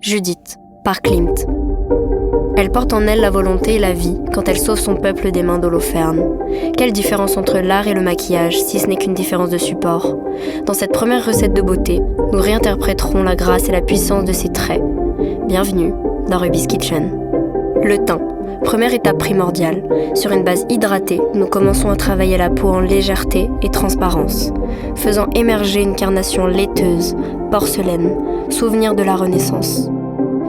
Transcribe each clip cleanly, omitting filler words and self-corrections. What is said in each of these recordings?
Judith, par Klimt. Elle porte en elle la volonté et la vie quand elle sauve son peuple des mains d'Holoferne. Quelle différence entre l'art et le maquillage, si ce n'est qu'une différence de support. Dans cette première recette de beauté, nous réinterpréterons la grâce et la puissance de ses traits. Bienvenue dans Ruby's Kitchen. Le teint, première étape primordiale. Sur une base hydratée, nous commençons à travailler la peau en légèreté et transparence, faisant émerger une carnation laiteuse, porcelaine, souvenir de la Renaissance.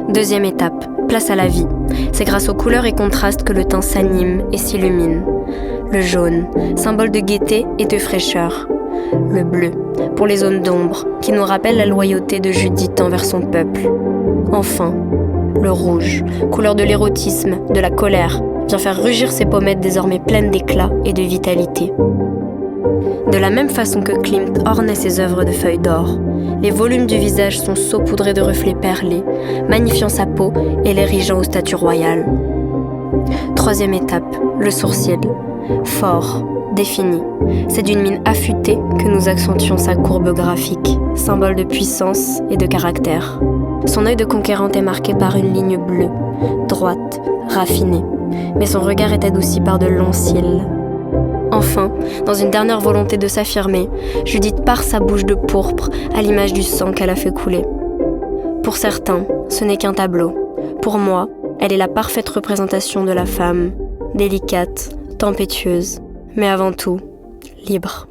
Deuxième étape, place à la vie. C'est grâce aux couleurs et contrastes que le teint s'anime et s'illumine. Le jaune, symbole de gaieté et de fraîcheur. Le bleu, pour les zones d'ombre, qui nous rappellent la loyauté de Judith envers son peuple. Enfin, le rouge, couleur de l'érotisme, de la colère, vient faire rugir ses pommettes désormais pleines d'éclat et de vitalité. De la même façon que Klimt ornait ses œuvres de feuilles d'or, les volumes du visage sont saupoudrés de reflets perlés, magnifiant sa peau et l'érigeant au statut royal. Troisième étape, le sourcil. Fort, défini. C'est d'une mine affûtée que nous accentuons sa courbe graphique, symbole de puissance et de caractère. Son œil de conquérante est marqué par une ligne bleue, droite, raffinée, mais son regard est adouci par de longs cils. Enfin, dans une dernière volonté de s'affirmer, Judith pare sa bouche de pourpre à l'image du sang qu'elle a fait couler. Pour certains, ce n'est qu'un tableau. Pour moi, elle est la parfaite représentation de la femme, délicate, tempétueuse, mais avant tout, libre.